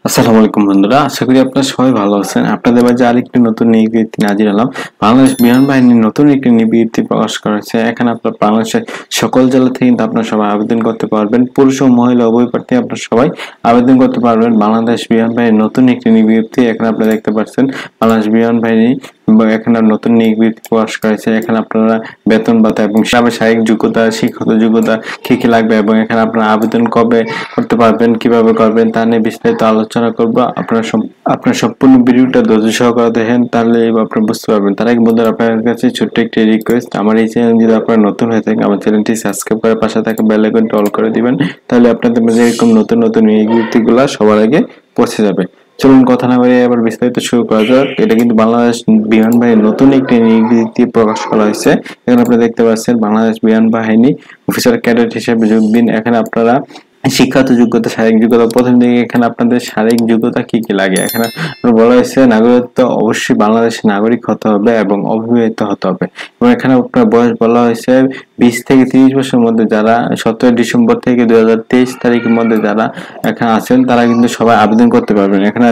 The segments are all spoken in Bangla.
আসসালামু আলাইকুম বন্ধুরা, আশা করি আপনারা সবাই ভালো আছেন। আপনাদের মাঝে আরেকটি নতুন নিয়োগ বিজ্ঞপ্তি হাজির হলাম। বাংলাদেশ বিমান বাহিনীর নতুন একটি নিয়োগ বিজ্ঞপ্তি প্রকাশ করা হয়েছে। এখানে আপনার বাংলাদেশের সকল জেলা থেকে কিন্তু আপনারা সবাই আবেদন করতে পারবেন। পুরুষ ও মহিলা উভয় প্রার্থী আপনারা সবাই আবেদন করতে পারবেন। বাংলাদেশ বিমান বাহিনীর নতুন একটি নিয়োগ বিজ্ঞপ্তি এখানে আপনারা দেখতে পাচ্ছেন। বাংলাদেশ বিমান বাহিনী এখানে নতুন নিয়োগ বিজ্ঞপ্তি প্রকাশ করা হয়েছে। এখানে আপনারা বেতন ভাতা এবং ব্যবসায়িক যোগ্যতা, শিক্ষাগত যোগ্যতা কি কি লাগবে এবং এখানে আপনারা আবেদন কবে করতে পারবেন, কিভাবে করবেন তা নিয়ে বিস্তারিত আলোচনা করব। আপনার সম্পূর্ণ ভিডিওটা ধৈর্য সহকারে দেখেন, তাহলে আপনি বুঝতে পারবেন। তার আগে বন্ধুরা, আপনার কাছে ছোট্ট একটি রিকোয়েস্ট, আমার এই চ্যানেল যদি আপনারা নতুন হয়ে থাকেন, আমার চ্যানেলটি সাবস্ক্রাইব করে পাশে থাকা বেল আইকনটি অল করে দিবেন। তাহলে আপনাদের মাঝে এরকম নতুন নতুন ভিডিওগুলো সবার আগে পৌঁছে যাবে। চলুন কথা না বাড়িয়ে এবার বিস্তারিত শুরু করা যাক। এটা কিন্তু বাংলাদেশ বিমান বাহিনীর নতুন একটি বিজ্ঞপ্তি প্রকাশ করা হয়েছে। এখানে আপনারা দেখতে পাচ্ছেন বাংলাদেশ বিমান বাহিনী অফিসার ক্যাডেট হিসেবে যোগ দিন। এখানে আপনারা শিক্ষাগত যোগ্যতা, শারীরিক যোগ্যতা, প্রথম দিকে এখানে আপনাদের শারীরিক যোগ্যতা কি কি লাগে এখানে বলা হয়েছে। নাগরিকত্ব অবশ্যই বাংলাদেশের নাগরিক হতে হবে এবং অবিবাহিত হতে হবে। এবং এখানে আপনার বয়স বলা হয়েছে 20 থেকে 30 বছরের মধ্যে, যারা 17 ডিসেম্বর থেকে 2023 তারিখের মধ্যে যারা এখানে আছেন তারা কিন্তু সবাই আবেদন করতে পারবেন। এখানে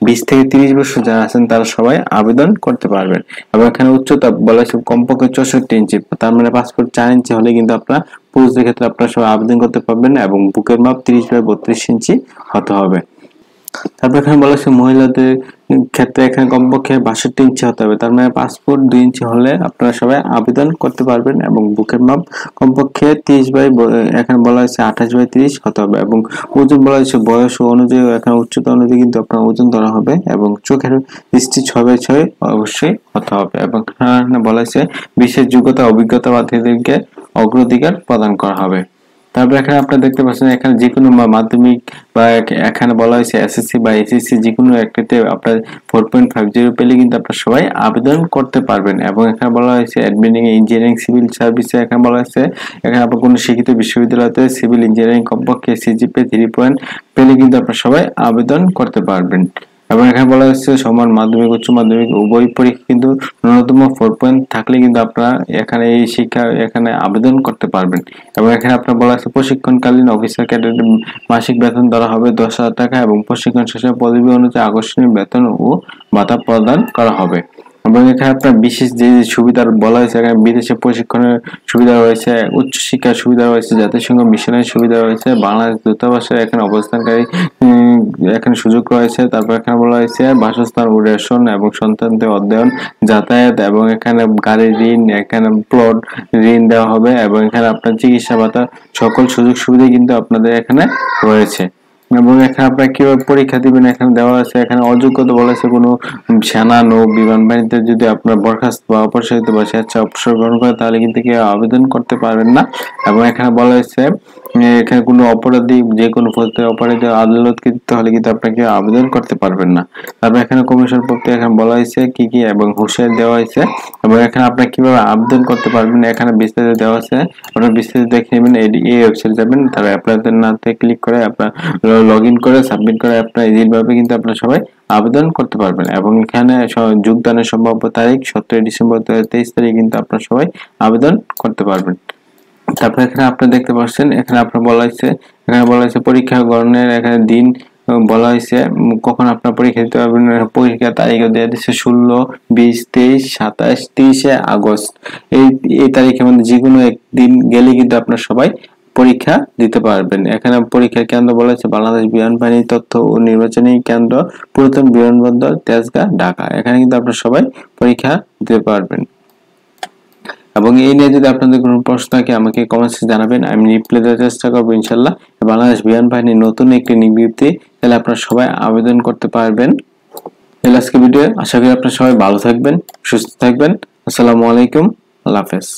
20 থেকে 30 বছর যারা আছেন তারা সবাই আবেদন করতে পারবেন। এবং এখানে উচ্চতা বলা হয়েছে কমপক্ষে 64 ইঞ্চি, তার মানে পাসপোর্ট 4 ইঞ্চি হলে কিন্তু আপনারা পুরুষদের ক্ষেত্রে আপনারা সবাই আবেদন করতে পারবেন এবং বুকের মাপ 30/32 ইঞ্চি হতে হবে। তারপর এখানে বলা হচ্ছে মহিলাদের ক্ষেত্রে এখানে কমপক্ষে 62 ইঞ্চি হতে হবে, তার মানে পাসপোর্ট 2 ইঞ্চি হলে আপনারা সবাই আবেদন করতে পারবেন এবং বুকের মাপ কমপক্ষে 30 বাই এখানে বলা হয়েছে 28/30 হতে হবে। এবং ওজন বলা হয়েছে বয়স অনুযায়ী, এখানে উচ্চতা অনুযায়ী কিন্তু আপনার ওজন ধরা হবে এবং চোখের দৃষ্টি 6/6 অবশ্যই হতে হবে। এবং এখানে বলা হয়েছে বিশেষ যোগ্যতা অভিজ্ঞতা প্রার্থীদেরকে অগ্রাধিকার প্রদান করা হবে। তারপর এখানে আপনারা দেখতে পাচ্ছেন এখানে যে কোনো মাধ্যমিক বা এখানে বলা হয়েছে এসএসসি বা এইচএসসি যে কোনো একটাতে আপনার 4.50 পেলে কিন্তু আপনারা সবাই আবেদন করতে পারবেন। এবং এখানে বলা হয়েছে অ্যাডমিনিং, ইঞ্জিনিয়ারিং, সিভিল সার্ভিসে এখানে বলা হয়েছে এখানে আপনার কোনো শিক্ষিত বিশ্ববিদ্যালয়তে সিভিল ইঞ্জিনিয়ারিং কমপক্ষে সিজিপিএ 3 পয়েন্ট পেলে কিন্তু আপনারা সবাই আবেদন করতে পারবেন। এবং এখানে বলা হচ্ছে সমান মাধ্যমিক উচ্চ মাধ্যমিক উভয় পরীক্ষা কিন্তু ন্যূনতম 4 পয়েন্ট থাকলে কিন্তু আপনারা এখানে এই শিক্ষা এখানে আবেদন করতে পারবেন। এবং এখানে আপনার বলা আছে প্রশিক্ষণকালীন অফিসার ক্যাডেট মাসিক বেতন ধরা হবে 10,000 টাকা এবং প্রশিক্ষণ শেষে পদবি অনুযায়ী আকর্ষণীয় বেতন ও ভাতা প্রদান করা হবে। এবং এখানে আপনার বিশেষ যে সুবিধা বলা হয়েছে, এখানে বিদেশে প্রশিক্ষণের সুবিধা রয়েছে, উচ্চশিক্ষার সুবিধা রয়েছে, জাতিসংঘ মিশনের সুবিধা রয়েছে, বাংলাদেশ দূতাবাসের এখানে অবস্থানকারী এখানে সুযোগ রয়েছে। তারপর এখানে বলা হয়েছে বাসস্থান ও রেশন এবং সন্তানদের অধ্যয়ন, যাতায়াত এবং এখানে গাড়ির ঋণ, এখানে প্লট ঋণ দেওয়া হবে এবং এখানে আপনার চিকিৎসা ভাতা সকল সুযোগ সুবিধা কিন্তু আপনাদের এখানে রয়েছে। এবং এখানে আপনারা কিভাবে পরীক্ষা দিবেন এখানে দেওয়া আছে। এখানে অযোগ্যতা বলা আছে কোনো সেনা, নৌ, বিমান বাহিনীতে যদি আপনার বরখাস্ত বা অপসারিত বা স্বেচ্ছা অবসর গ্রহণ করে তাহলে কিন্তু কেউ আবেদন করতে পারবেন না। এবং এখানে বলা হয়েছে এখানে কোনো অপরাধী যে কোনো পদে অপরাধী আদালতকৃত হলে কিন্তু আপনাকে আবেদন করতে পারবেন না। তারপর এখানে কমিশন পত্রে এখানে বলা হয়েছে কি কি এবং হুঁশিয়ারি দেওয়া হয়েছে। এবং এখানে আপনারা কিভাবে আবেদন করতে পারবেন এখানে বিস্তারিত দেওয়া আছে। আপনারা বিস্তারিত দেখে নেবেন। এই ওয়েবসাইটে যাবেন, তারপর আপনাদের নামে ক্লিক করে আপনার লগ ইন করে সাবমিট করে আপনার এইভাবে কিন্তু আপনারা সবাই আবেদন করতে পারবেন। এবং এখানে যোগদানের সম্ভাব্য তারিখ 17 ডিসেম্বর 2023 তারিখ কিন্তু আপনারা সবাই আবেদন করতে পারবেন। তারপর এখানে আপনারা দেখতে পাচ্ছেন এখানে আপনার বলা হয়েছে পরীক্ষা গ্রহণের এখানে দিন বলা হয়েছে কখন আপনার পরীক্ষা দিতে পারবেন। পরীক্ষার তারিখ দেওয়া দিচ্ছে 16, 20, 23, 27, 30 আগস্ট। এই তারিখের মধ্যে যে কোনো একদিন গেলে কিন্তু আপনার সবাই পরীক্ষা দিতে পারবেন। এখানে পরীক্ষার কেন্দ্র বলা হয়েছে বাংলাদেশ বিমান বাহিনী তথ্য ও নির্বাচনী কেন্দ্র, পুরাতন বিমানবন্দর, তেজগাঁ, ঢাকা। এখানে কিন্তু আপনারা সবাই পরীক্ষা দিতে পারবেন। এবং এই নিয়ে যদি আপনাদের কোনো প্রশ্ন থাকে আমাকে কমেন্টসে জানাবেন, আমি রিপ্লাই দেওয়ার চেষ্টা করবো ইনশাল্লাহ। বাংলাদেশ বিমান বাহিনীর নতুন একটি বিজ্ঞপ্তি, তাহলে আপনারা সবাই আবেদন করতে পারবেন। আজকে ভিডিও, আশা করি আপনারা সবাই ভালো থাকবেন, সুস্থ থাকবেন। আসসালামু আলাইকুম, আল্লাহ হাফেজ।